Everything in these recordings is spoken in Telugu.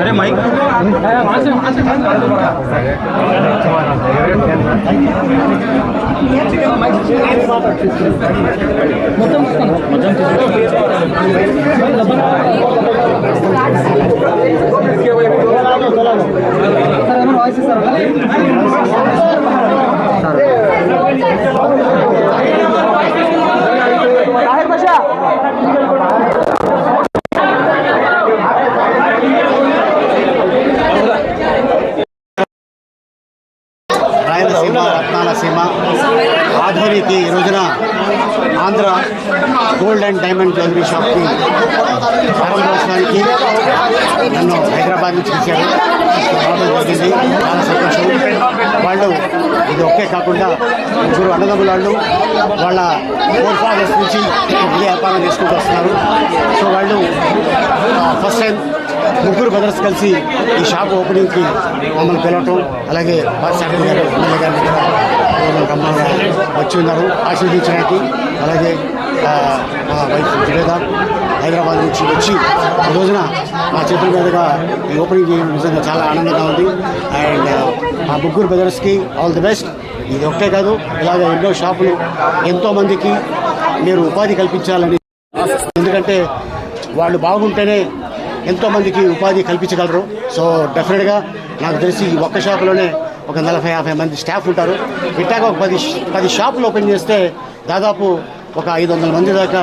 अरे माइक రాయలసీమ రత్నాల సీమ ఆధోనికి ఈ రోజున Andhra gold and diamond jewellery షాప్కి ప్రారంభోత్సవానికి నన్ను హైదరాబాద్ నుంచి పిలిచారు. రావడం జరిగింది, చాలా సంతోషం. వాళ్ళు ఇది ఒకే కాకుండా ముగ్గురు అన్నదమ్ములాళ్ళు వాళ్ళ 4 ఫాదర్స్ నుంచి ఇదే వ్యాపారం చేసుకుంటూ వస్తున్నారు. సో వాళ్ళు ఫస్ట్ టైం ముగ్గురు బ్రదర్స్ కలిసి ఈ షాప్ ఓపెనింగ్కి మమ్మల్ని పిలవటం, అలాగే బాలసాగర్ గారు ఎమ్మెల్యే గారి దగ్గర రమ్మగా వచ్చి ఉన్నారు ఆశీర్వదించడానికి. అలాగే మా వైఫ్ జడేదా హైదరాబాద్ నుంచి వచ్చి ఈ రోజున మా చేతుల మీదుగా ఈ ఓపెనింగ్ చేయడం నిజంగా చాలా ఆనందంగా ఉంది. అండ్ మా ముగ్గురు బ్రదర్స్కి ఆల్ ది బెస్ట్. ఇది ఒకటే కాదు, ఇలాగ ఎన్నో షాపులు ఎంతోమందికి మీరు ఉపాధి కల్పించాలని, ఎందుకంటే వాళ్ళు బాగుంటేనే ఎంతోమందికి ఉపాధి కల్పించగలరు. సో డెఫినెట్గా నాకు తెలిసి ఈ ఒక్క షాపులోనే ఒక 40-50 మంది స్టాఫ్ ఉంటారు. ఇట్లాగా ఒక 10 షాపులు ఓపెన్ చేస్తే దాదాపు ఒక 500 మంది దాకా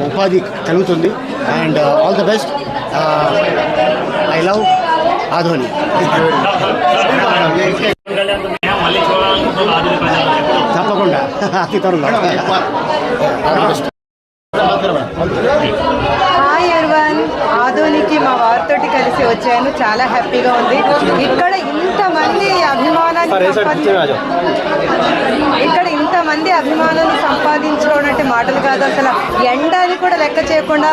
ఉపాధి కలుగుతుంది. And all the best. I love Adoni. తప్పకుండా అతి త్వరలో. హాయ్ ఎవరివన్, ఆధోనికి మా వారితోటి కలిసి వచ్చాను. చాలా హ్యాపీగా ఉంది. ఇక్కడ ఇంతమంది అభిమానాన్ని సంపాదించుకోవడం అంటే మాటలు కాదు. అసలు ఎండని కూడా లెక్క చేయకుండా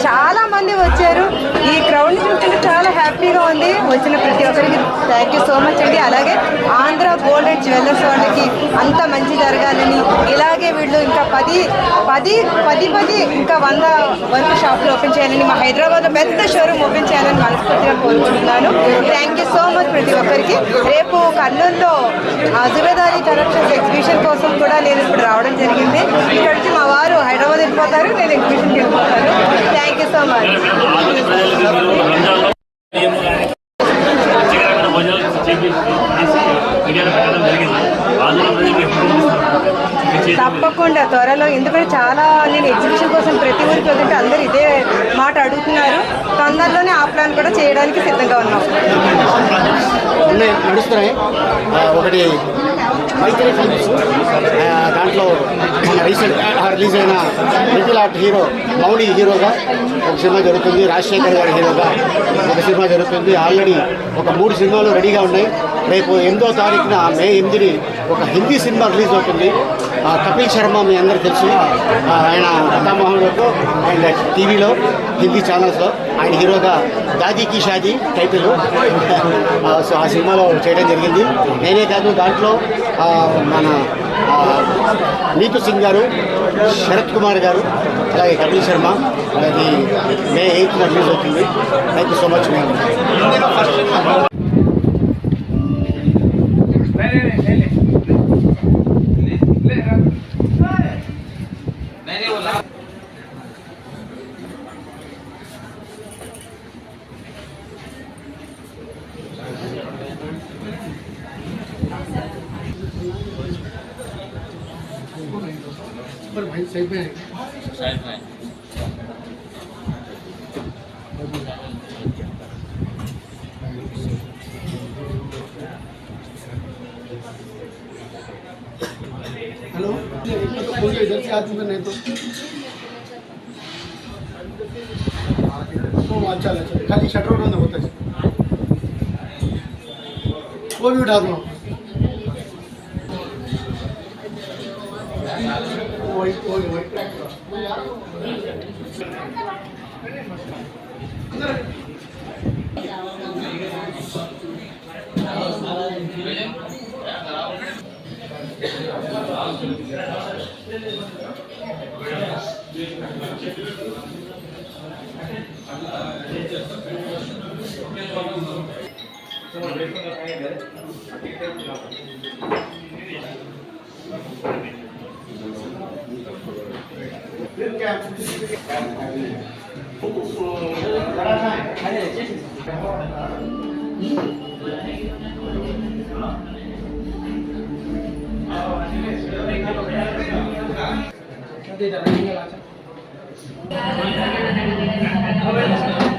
చాలా మంది వచ్చారు. ఈ క్రౌడ్ చూస్తుంటే చాలా హ్యాపీగా ఉంది. వచ్చిన ప్రతి ఒక్కరికి థ్యాంక్ యూ సో మచ్ అండి. అలాగే ఆంధ్ర గోల్డ్ అండ్ జ్యువెలర్స్ వాళ్ళకి అంత మంచి జరగాలని, ఇలాగే వీళ్ళు ఇంకా 10 ఇంకా 100 వరకు షాపులు ఓపెన్ చేయాలని, మా హైదరాబాద్లో పెద్ద షోరూమ్ ఓపెన్ చేయాలని మనస్ఫూర్తిగా కోరుకుంటున్నాను. థ్యాంక్ యూ సో మచ్ ప్రతి ఒక్కరికి. రేపు కర్నూలులో జుబేదారీ కలెక్షన్స్ ఎగ్జిబిషన్ కోసం కూడా నేను ఇప్పుడు రావడం జరిగింది. ఇక్కడ నుంచి మా వారు హైదరాబాద్ వెళ్ళిపోతారు, నేను ఎగ్జిబిషన్కి వెళ్ళిపోతాను. Thank you so much. తప్పకుండా త్వరలో, ఎందుకంటే చాలా నేను ఎగ్జిబిషన్ కోసం ప్రతి ఊరికి వెళ్తుంటే అందరూ ఇదే మాట అడుగుతున్నారు. తొందరలోనే ఆ ప్లాన్ కూడా చేయడానికి సిద్ధంగా ఉన్నాం. నడుస్తున్నాయి. ఒకటి మైత్రి ఫిల్మ్స్, దాంట్లో రీసెంట్ రిలీజ్ అయిన లిటిల్ ఆర్ట్ హీరో మౌలి హీరోగా ఒక సినిమా జరుగుతుంది. రాజశేఖర్ గారి హీరోగా ఒక సినిమా జరుగుతుంది. ఆల్రెడీ ఒక 3 సినిమాలు రెడీగా ఉన్నాయి. రేపు 8వ తారీఖున మే 8ని ఒక హిందీ సినిమా రిలీజ్ అవుతుంది. కపిల్ శర్మ మీ అందరూ తెలుసు, ఆయన అతామోహన్లో అండ్ టీవీలో హిందీ ఛానల్స్లో ఆయన హీరోగా Dadi key Shaadi title. So ఆ సినిమాలో చేయడం జరిగింది. నేనే కాదు, దాంట్లో మన నీతు సింగ్ గారు, శరత్ కుమార్ గారు, అలాగే కపిల్ శర్మ. అది మే 8న రిలీజ్ అవుతుంది. Thank you so much. पर भाई सही में हेलो, तो बोलिए इधर से आदमी नहीं तो अच्छा खाली शटर बंद होता है, वो भी उठा दो. Gracias.